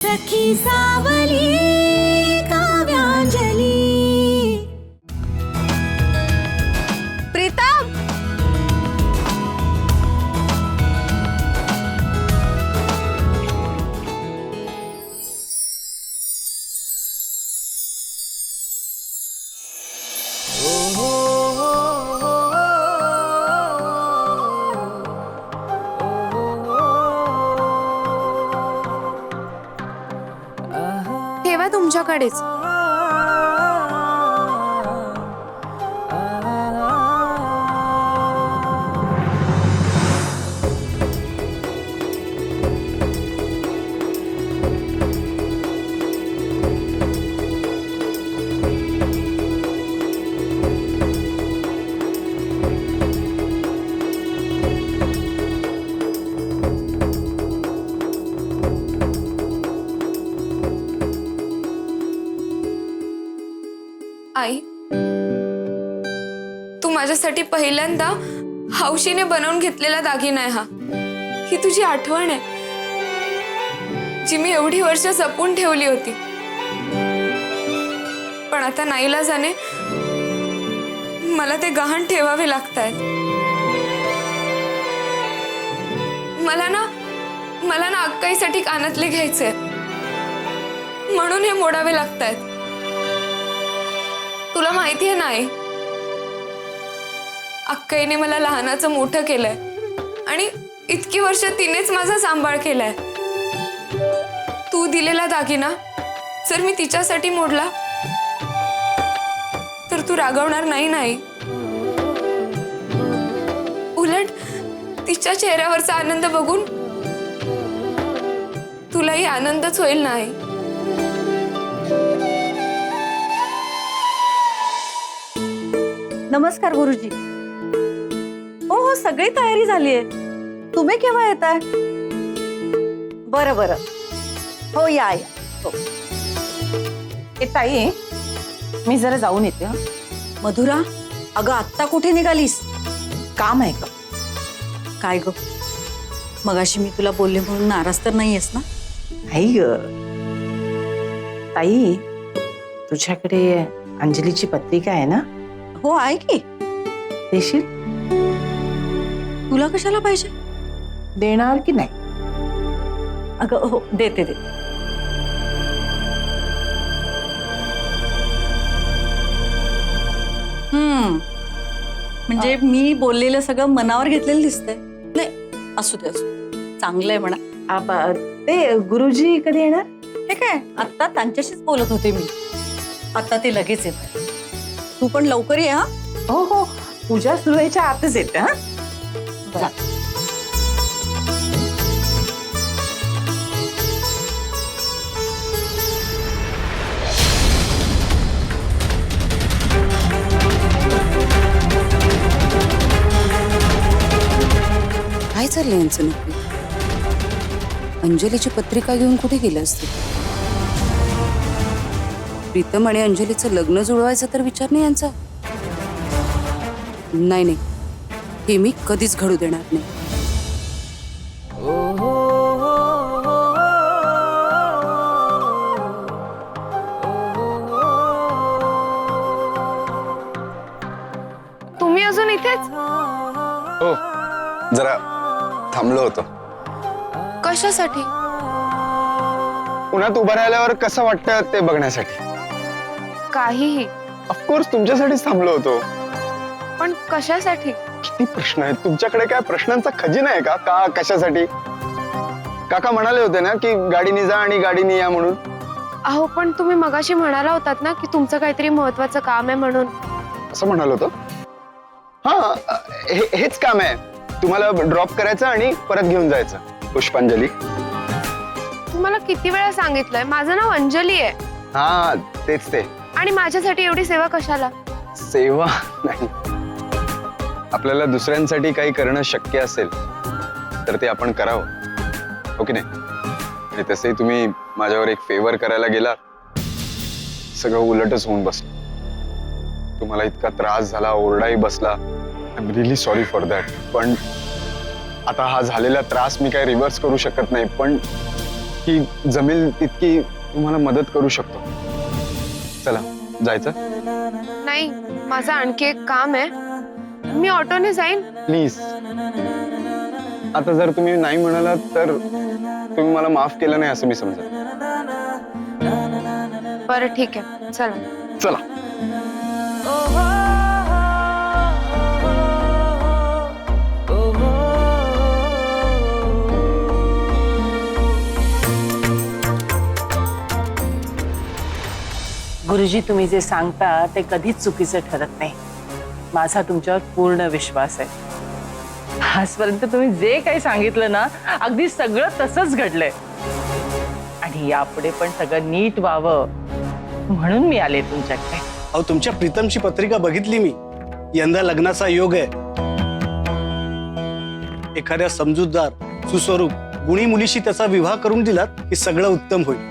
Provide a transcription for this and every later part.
सखी सावली काव्यांजली। प्रीतम, ठेवा तुमच्याकडेच। आई, तू माझ्यासाठी पहिल्यांदा हौशीने बनवून घेतलेला दागिना आहे हा। ही तुझी आठवण आहे जी मी एवढी वर्ष जपून ठेवली होती, पण आता नाईलाजाने मला ते गहाण ठेवावे लागतायत। मला ना अक्काईसाठी कानातले घ्यायचे, म्हणून हे मोडावे लागतायत। तुला माहिती आहे नाही, अक्काईने मला लहानाचं मोठं केलंय आणि इतकी वर्ष तिनेच माझा सांभाळ केलाय। तू दिलेला दागिना जर मी तिच्यासाठी मोडला तर तू रागवणार नाही? उलट तिच्या चेहऱ्यावरचा आनंद बघून तुलाही आनंदच होईल नाही? नमस्कार गुरुजी। हो, सगळी तयारी झाली आहे। तुम्ही केव्हा येताय? बरं बरं, हो या हो। ताई, मी जरा जाऊन येते। मधुरा, अगं आत्ता कुठे निघालीस? काम आहे का? काय ग, मगाशी मी तुला बोलले म्हणून नाराज तर नाहीयेस ना? नाही ग ताई, तुझ्याकडे अंजलीची पत्रिका आहे ना? हो आहे की। देशील? तुला कशाला पाहिजे? देणार की नाही? अगं हो, देते। म्हणजे मी बोललेलं सगळं मनावर घेतलेलं दिसतंय। नाही, असू दे चांगलंय म्हणा। ते गुरुजी कधी येणार? हे काय, आता त्यांच्याशीच बोलत होते मी। आता ते लगेच येत। तू पण लवकर ये हा। हो हो, पूजा सुरू व्हायच्या आतच येते। हा, काय चाललंय यांचं नक्की? अंजलीची पत्रिका घेऊन कुठे गेले असते? प्रीतम आणि अंजलीचं लग्न जुळवायचं तर विचार नाही यांचा? नाही, हे मी कधीच घडू देणार नाही। तुम्ही अजून इथेच? हो, जरा थांबलो होतो। कशासाठी? उन्हात उभं राहिल्यावर कसं वाटतं ते बघण्यासाठी। काहीही? ऑफकोर्स तुमच्यासाठीच थांबलो होतो। पण कशासाठी? किती प्रश्न आहेत तुमच्याकडे? काय प्रश्नांचा खजिना आहे का? का कशासाठी? काका म्हणाले होते ना की गाडीने जा आणि गाडीने या म्हणून। अहो, पण तुम्ही मगाशी म्हणाला होतात ना की तुमचं काहीतरी महत्वाचं काम आहे म्हणून। असं म्हणालो होतो? हा, हेच काम आहे, तुम्हाला ड्रॉप करायचं आणि परत घेऊन जायचं। पुष्पांजली, तुम्हाला किती वेळा सांगितलंय माझं नाव अंजली आहे। हा तेच ते। आणि माझ्यासाठी एवढी सेवा कशाला? सेवा नाही, आपल्याला दुसऱ्यांसाठी काही करणं शक्य असेल तर ते आपण करावं, हो की नाही? आणि तसंही तुम्ही माझ्यावर एक फेवर करायला गेला, सगळं उलटच होऊन बसलं। तुम्हाला इतका त्रास झाला, ओरडाही बसला, I am really sorry for that. पण आता हा झालेला त्रास मी काही रिव्हर्स करू शकत नाही, पण की जमेल तितकी तुम्हाला मदत करू शकतो. चला जायचं. नाही, माझं आणखी एक काम आहे, मी ऑटोने जाईन. प्लीज. आता जर तुम्ही नाही म्हणालात तर तुम्ही मला माफ केलं नाही असं मी समजा. बरं ठीक आहे, चला. चला. गुरुजी, तुम्ही जे सांगता ते कधीच चुकीचं ठरत नाही. माझा तुमच्यावर पूर्ण विश्वास आहे. आजपर्यंत तुम्ही जे काही सांगितलं ना, अगदी सगळं तसंच घडलंय. आणि यापुढे पण सगळं नीट व्हावं म्हणून मी आले तुमच्याकडे. अहो, तुमच्या प्रीतमची पत्रिका बघितली मी. यंदा लग्नाचा योग आहे. एखाद्या समजूतदार, सुस्वरूप, गुणी मुलीशी त्याचा विवाह करून दिलात की सगळं उत्तम होईल.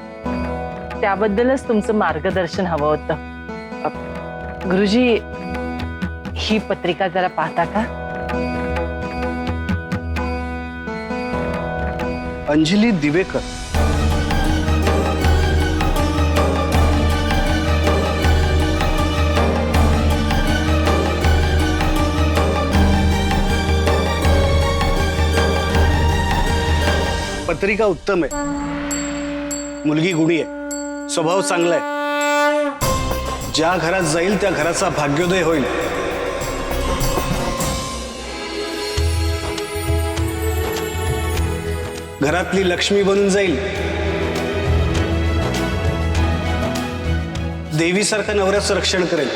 त्याबद्दलच तुमचं मार्गदर्शन हवं होतं. गुरुजी, ही पत्रिका जरा पाहता का? अंजली दिवेकर. पत्रिका उत्तम आहे. मुलगी गुणी आहे, स्वभाव चांगला आहे. ज्या घरात जाईल त्या घराचा भाग्योदय होईल. घरातली लक्ष्मी बनून जाईल. देवीसारखं नवऱ्याचं रक्षण करेल.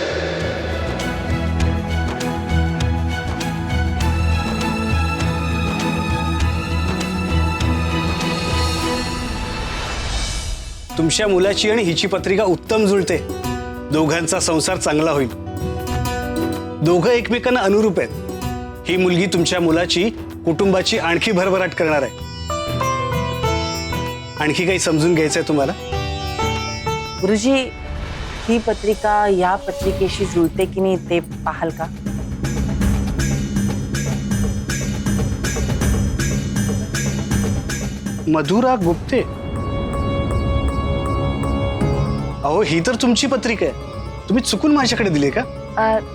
तुमच्या मुलाची आणि हिची पत्रिका उत्तम जुळते. दोघांचा संसार चांगला होईल. दोघं एकमेकांना अनुरूप आहेत. ही मुलगी तुमच्या मुलाची, कुटुंबाची आणखी भरभराट करणार आहे. आणखी काही समजून घ्यायचंय तुम्हाला? गुरुजी, ही पत्रिका या पत्रिकेशी जुळते की नाही ते पाहाल का? मधुरा गुप्ते. अहो, ही तर तुमची पत्रिका आहे. तुम्ही चुकून माझ्याकडे दिली का?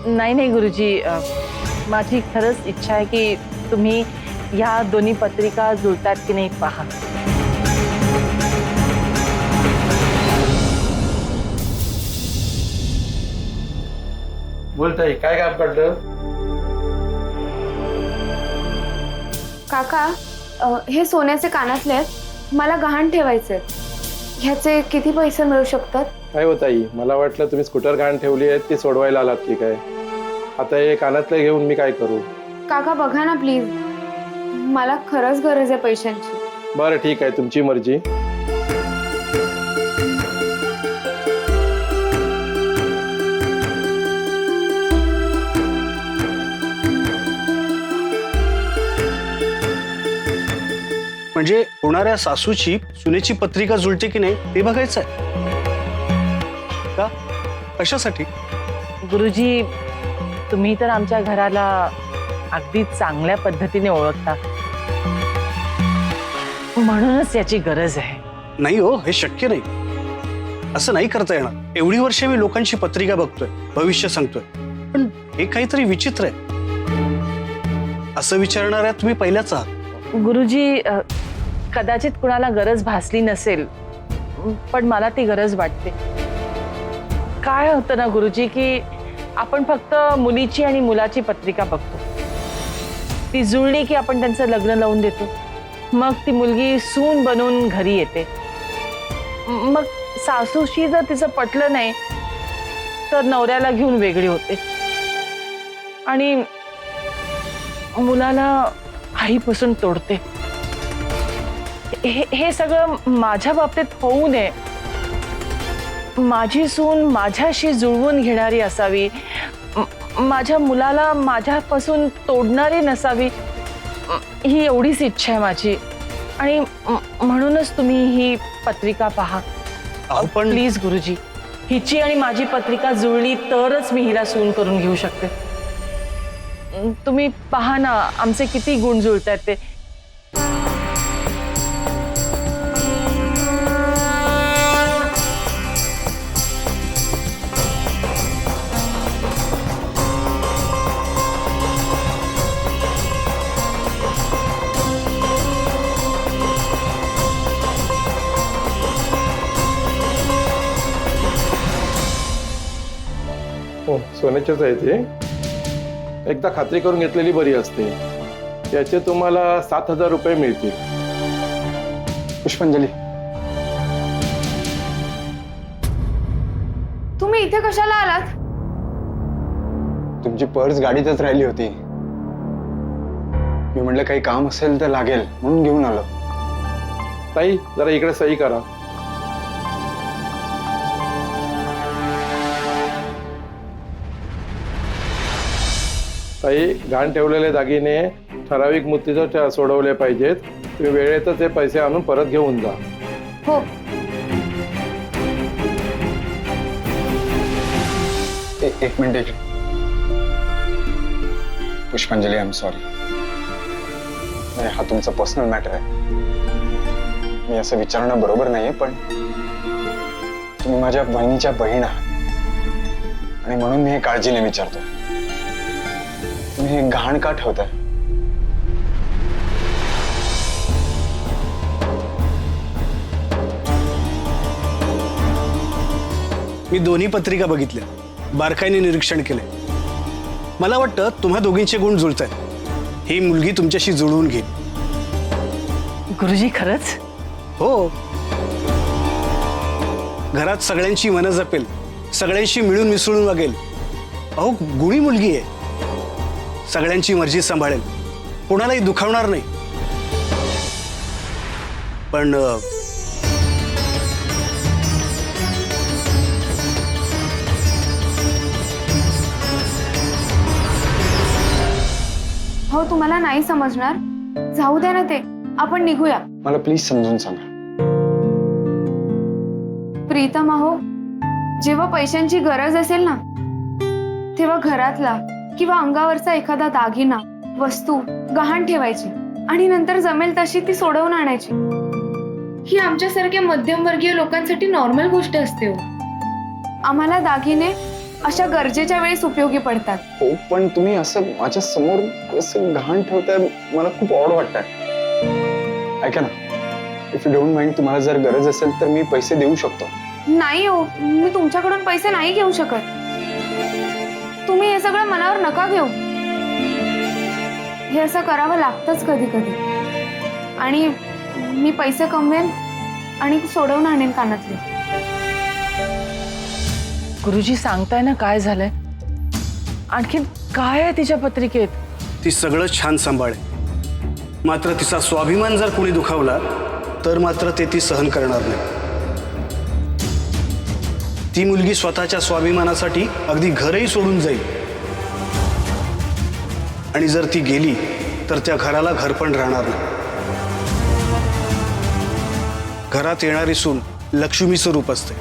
नाही नाही गुरुजी, माझी खरंच इच्छा आहे की तुम्ही या दोन्ही पत्रिका जुळतात की नाही पहा. बोलताय काय काम काढलं? काका, हे सोन्याचे कानातले आहेत, मला गहाण ठेवायचे. ह्याचे किती पैसे मिळू शकतात? काय होत आई, मला वाटलं तुम्ही स्कूटर घाण ठेवली आहे ती सोडवायला आलात की काय. आता हे कानातले घेऊन मी काय करू? काका बघा ना प्लीज, मला खरंच गरज आहे पैशांची. बरं ठीक आहे, तुमची मर्जी. म्हणजे होणाऱ्या सासूची सुनेची पत्रिका जुळते की नाही ते बघायचं आहे का? कशासाठी? गुरुजी, तुम्ही तर आमच्या घराला अगदी चांगल्या पद्धतीने ओळखता, म्हणूनच याची गरज आहे. नाही हो, हे शक्य नाही. असं नाही करता येणार. एवढी वर्ष मी लोकांची पत्रिका बघतोय, भविष्य सांगतोय, पण हे काहीतरी विचित्र आहे. असं विचारणाऱ्या तुम्ही पहिल्याच आहात. गुरुजी, कदाचित कुणाला गरज भासली नसेल, पण मला ती गरज वाटते. काय होतं ना गुरुजी की आपण फक्त मुलीची आणि मुलाची पत्रिका बघतो. ती जुळली की आपण त्यांचं लग्न लावून देतो. मग ती मुलगी सून बनून घरी येते. मग सासूशी जर तिचं पटलं नाही तर नवऱ्याला घेऊन वेगळी होते आणि मुलाला आईपासून तोडते. हे सगळं माझ्या बाबतीत होऊ नये. माझी सून माझ्याशी जुळवून घेणारी असावी, माझ्या मुलाला माझ्यापासून तोडणारी नसावी, ही एवढीच इच्छा आहे माझी. आणि म्हणूनच तुम्ही ही पत्रिका पहा. पण प्लीज गुरुजी, हिची आणि माझी पत्रिका जुळली तरच मी हिला सून करून घेऊ शकते. तुम्ही पहा ना आमचे किती गुण जुळतात ते. हो सोन्याचीच आहे ती. एकदा खात्री करून घेतलेली बरी असते. याचे तुम्हाला 7,000 रुपये मिळतील. पुष्पांजली, तुम्ही इथे कशाला आलात? तुमची पर्स गाडीतच राहिली होती. मी म्हटलं काही काम असेल तर लागेल म्हणून घेऊन आलो. ताई जरा इकडे सही करा. ताई घाण ठेवलेले दागिने ठराविक मुदतीत सोडवले पाहिजेत. तुम्ही वेळेतच ते पैसे आणून परत घेऊन जा. हो. एक मिनिट. पुष्पांजली, आय एम सॉरी. हा तुमचा पर्सनल मॅटर आहे. मी असं विचारणं बरोबर नाहीये, पण तुम्ही माझ्या बहिणीच्या बहीण आहात आणि म्हणून मी हे काळजीने विचारतो. तुम्ही हे घाण का ठेवताय? मी दोन्ही पत्रिका बघितल्या, बारकाईने निरीक्षण केले. मला वाटतं तुम्हा दोघींचे गुण जुळत आहेत. ही मुलगी तुमच्याशी जुळवून घेईल. गुरुजी खरंच? हो, घरात सगळ्यांची मनं जपेल, सगळ्यांशी मिळून मिसळून वागेल. अहो गुणी मुलगी आहे. सगळ्यांची मर्जी सांभाळेल, कोणालाही दुखावणार नाही. पण हो, तुम्हाला नाही समजणार. जाऊ द्या ना ते, आपण निघूया. मला प्लीज समजून सांगा. प्रीतम अहो, जेव्हा पैशांची गरज असेल ना, तेव्हा घरातला किंवा अंगावरचा एखादा दागिना, वस्तू गहाण ठेवायची आणि नंतर जमेल तशी ती सोडवून आणायची. ही आमच्यासारख्या मध्यमवर्गीय लोकांसाठी नॉर्मल गोष्ट असते हो. आम्हाला दागिने अशा गरजेच्या वेळेस उपयोगी पडतात. हो, पण तुम्ही असं माझ्या समोर असं घाण ठेवताय, मला खूप ऑड वाटतंय. ऐका ना, इफ यू डोंट माइंड, तुम्हाला जर गरज असेल तर मी पैसे देऊ शकतो. नाही हो, मी तुमच्याकडून पैसे नाही घेऊ शकत. तुम्ही हे सगळं मनावर नका घेऊ. हे असं करावं लागतंच कधी कधी. आणि मी पैसे कमवेन आणि सोडवून आणेन कानातले. गुरुजी सांगताय ना काय झालंय? आणखीन काय आहे तिच्या पत्रिकेत? ती सगळं छान सांभाळे, मात्र तिचा स्वाभिमान जर कोणी दुखावला तर मात्र ते ती सहन करणार नाही. ती मुलगी स्वतःच्या स्वाभिमानासाठी अगदी घरही सोडून जाईल. आणि जर ती गेली तर त्या घराला घर पण राहणार नाही. घरात येणारी सून लक्ष्मीचं रूप असते.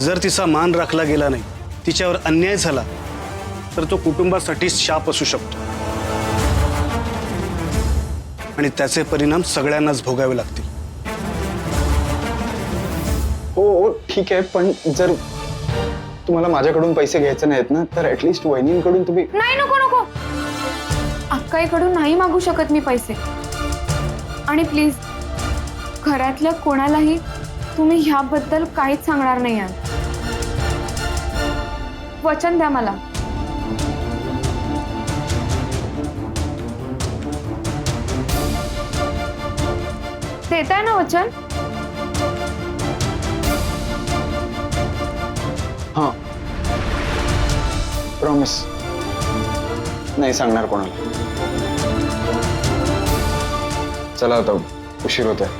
जर तिचा मान राखला गेला नाही, तिच्यावर अन्याय झाला तर तो कुटुंबासाठी शाप असू शकतो आणि त्याचे परिणाम सगळ्यांनाच भोगावे लागतील. हो ठीक आहे, पण जर तुम्हाला माझ्याकडून पैसे घ्यायचे नाहीत ना, तर ऍटलीस्ट वहिनींकडून तुम्ही. नाही, नको नको. अक्काईकडून नाही मागू शकत मी पैसे. आणि प्लीज घरातल्या कोणालाही तुम्ही ह्याबद्दल काहीच सांगणार नाही आहात. वचन द्या मला. देताय ना वचन? हां, प्रॉमिस. नाही सांगणार कोणाला. चला आता, उशीर होत आहे.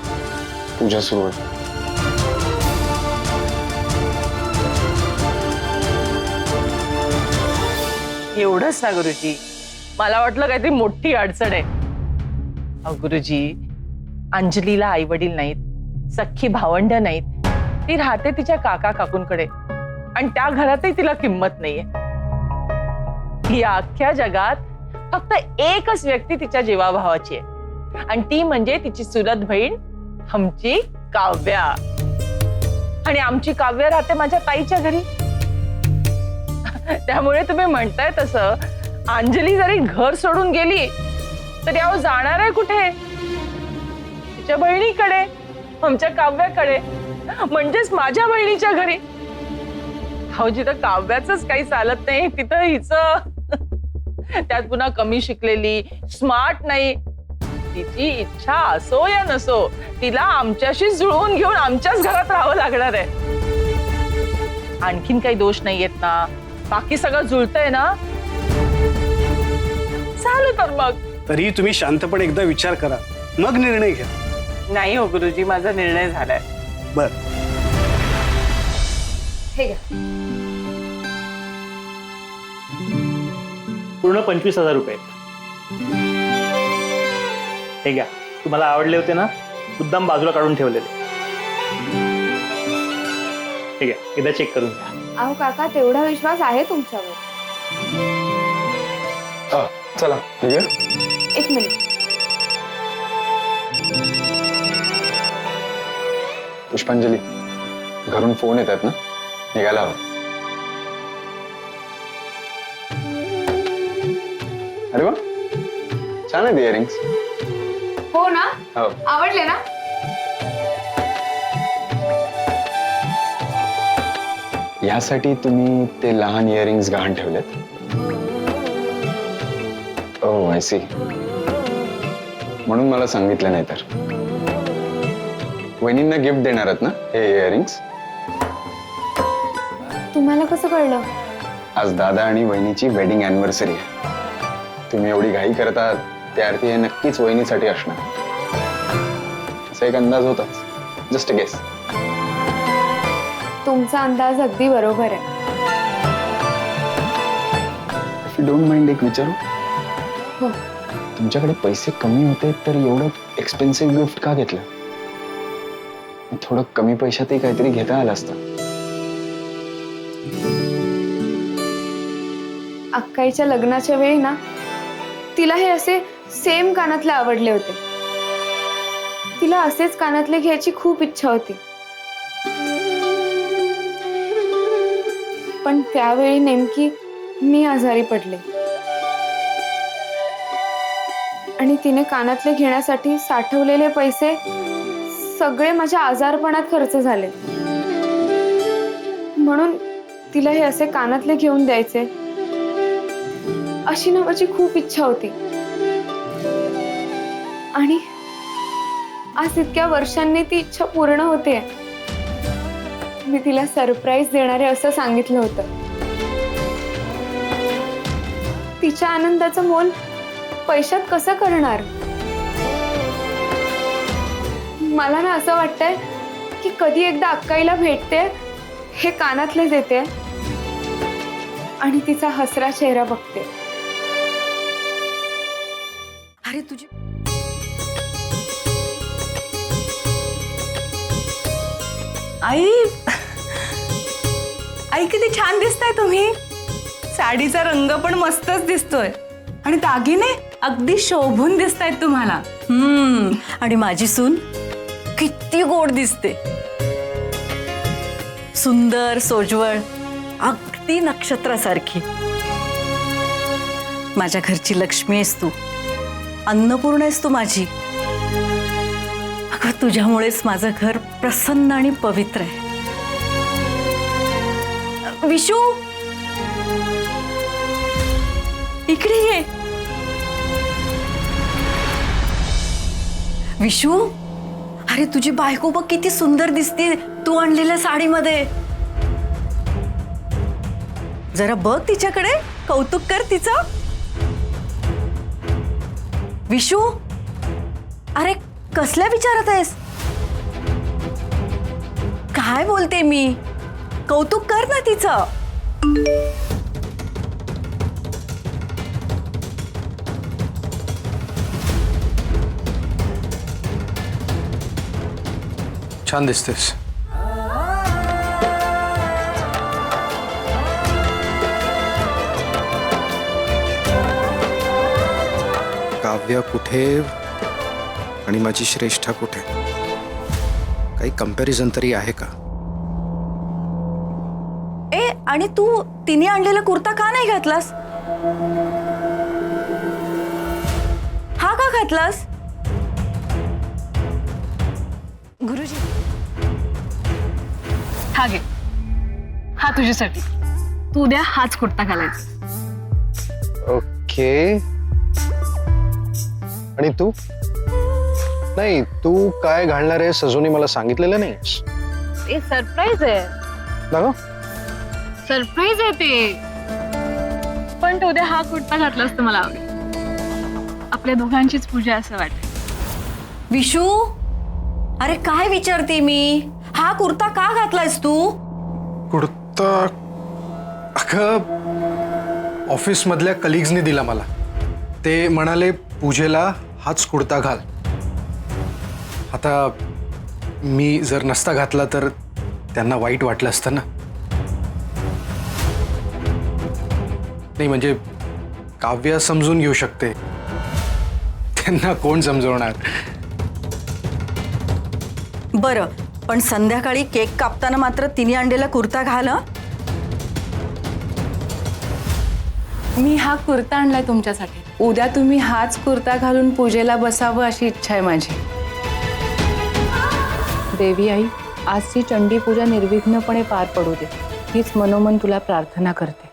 पूजा सुरू आहे. एवढंच ना गुरुजी? मला वाटलं काहीतरी मोठी अडचण आहे. अहो गुरुजी, अंजलीला आई वडील नाहीत, सख्खी भावंड नाहीत. ती राहते तिच्या काका काकूंकडे आणि त्या घरातही तिला किंमत नाहीये. या अख्ख्या जगात फक्त एकच व्यक्ती तिच्या जीवाभावाची आहे आणि ती म्हणजे तिची चुलत बहीण आमची काव्या. आणि आमची काव्या राहते माझ्या ताईच्या घरी. त्यामुळे तुम्ही म्हणताय तसं अंजली जरी घर सोडून गेली तरी अहो जाणार आहे कुठे? तिच्या बहिणीकडे, आमच्या काव्याकडे, म्हणजेच माझ्या बहिणीच्या घरी. अहो जिथं काव्याचंच काही चालत नाही तिथं हिचं त्यात पुन्हा कमी शिकलेली, स्मार्ट नाही. तिची इच्छा असो या नसो, तिला आमच्याशी जुळवून घेऊन आमच्याच घरात राहावं लागणार आहे. आणखीन काही दोष नाहीयेत ना, बाकी सगळं जुळतंय ना, चालू तर मग. तरी तुम्ही शांतपणे एकदा विचार करा, मग निर्णय घ्या. नाही हो गुरुजी, माझा निर्णय झालाय. बर, हे घ्या. पूर्ण 25,000 रुपये. हे घ्या, तुम्हाला आवडले होते ना, मुद्दाम बाजूला काढून ठेवलेले. हे घ्या, एकदा चेक करून घ्या. अहो काका, तेवढा विश्वास आहे तुमच्यावर. चला ठीक आहे. एक मिनिट. पुष्पांजली, घरून फोन येतात ना, निघायला हवं. अरे वा, छान आहेत इयरिंग्स. हो ना, हो. आवडले ना. यासाठी तुम्ही ते लहान इयरिंग्स गहाण ठेवलेत? ओह आय सी. म्हणून मला सांगितलं नाही तर. वहिनींना गिफ्ट देणार आहात ना हे इयरिंग्स? तुम्हाला कसं कळलं? आज दादा आणि वहिनीची वेडिंग अॅनिव्हर्सरी आहे. तुम्ही एवढी घाई करतात त्या अर्थी हे नक्कीच वहिनीसाठी असणार. असा एक अंदाज होताच. Just guess. तुमचा अंदाज अगदी बरोबर आहे. इफ यू डोंट माइंड एक विचारू? हो. तुमच्याकडे पैसे कमी होते तर एवढं एक्सपेन्सिव्ह गिफ्ट का घेतलं? थोडं कमी पैशातही काहीतरी घेता आलं असतं. अक्काईच्या लग्नाच्या वेळी ना, तिला हे असे सेम कानातले आवडले होते. तिला असेच कानातले घ्यायची खूप इच्छा होती. पण त्यावेळी नेमकी मी आजारी पडले आणि तिने कानातले घेण्यासाठी साठवलेले पैसे सगळे माझ्या आजारपणात खर्च झाले. म्हणून तिला हे असे कानातले घेऊन द्यायचे अशी ना माझी खूप इच्छा होती. आणि आज इतक्या वर्षांनी ती इच्छा पूर्ण होते. मी तिला सरप्राईज देणारे असं सांगितलं होतं. तिच्या आनंदाचं मोल पैशात कसं करणार? मला ना असं वाटतंय की कधी एकदा अक्काईला भेटते, हे कानातले देते आणि तिचा हसरा चेहरा बघते. अरे तुझी आई, आई किती छान दिसताय तुम्ही. साडीचा रंग पण मस्तच दिसतोय आणि दागिने अगदी शोभून दिसतायत तुम्हाला. आणि माझी सून किती गोड दिसते. सुंदर, सोज्वळ, अगदी नक्षत्रासारखी. माझ्या घरची लक्ष्मी आहेस तू, अन्नपूर्ण आहेस तू माझी. अगं तुझ्यामुळेच माझं घर प्रसन्न आणि पवित्र आहे. विशू, इकडे ये. विशू, अरे तुझी बायको बघ किती सुंदर दिसते तू आणलेल्या साडीमध्ये. जरा बघ तिच्याकडे, कौतुक कर तिचं. विशू, अरे कसल्या विचारत आहेस? काय बोलते मी? कौतुक कर ना तिचं. छान दिसतेस. काव्य कुठे आणि माझी श्रेष्ठा कुठे? काही कंपॅरिझन तरी आहे का? ए, आणि तू तिने आणलेला कुर्ता का नाही घातलास? हा का घातलास? गुरुजी, हा घे. हा तुझ्यासाठी. तू उद्या हाच कुर्ता घालायचा. ओके. आणि तू? नाही, तू काय घालणार आहेस अजूनही मला सांगितलेलं नाही. ते सरप्राईज आहे. ना सरप्राईज आहे ते. पण तू उद्या हा कुर्ता घातलास तर मला आवडेल. आपल्या दोघांचीच पूजा असं वाटतं. विशू, अरे काय विचारते मी? हा कुर्ता का घातलायस तू? कुर्ता अगं ऑफिस मधल्या कलिग्सनी दिला मला. ते म्हणाले पूजेला हाच कुर्ता घाल. आता मी जर नसता घातला तर त्यांना वाईट वाटलं असतं ना. नाही म्हणजे काव्य समजून घेऊ शकते, त्यांना कोण समजवणार. बरं, पण संध्याकाळी केक कापताना मात्र तिने आणलेला कुर्ता घाल हं? मी हा कुर्ता आणलाय तुमच्यासाठी. उद्या तुम्ही हाच कुर्ता घालून पूजेला बसावं अशी इच्छा आहे माझी. देवी आई, आजची चंडी पूजा निर्विघ्नपणे पार पडू दे हीच मनोमन तुला प्रार्थना करते.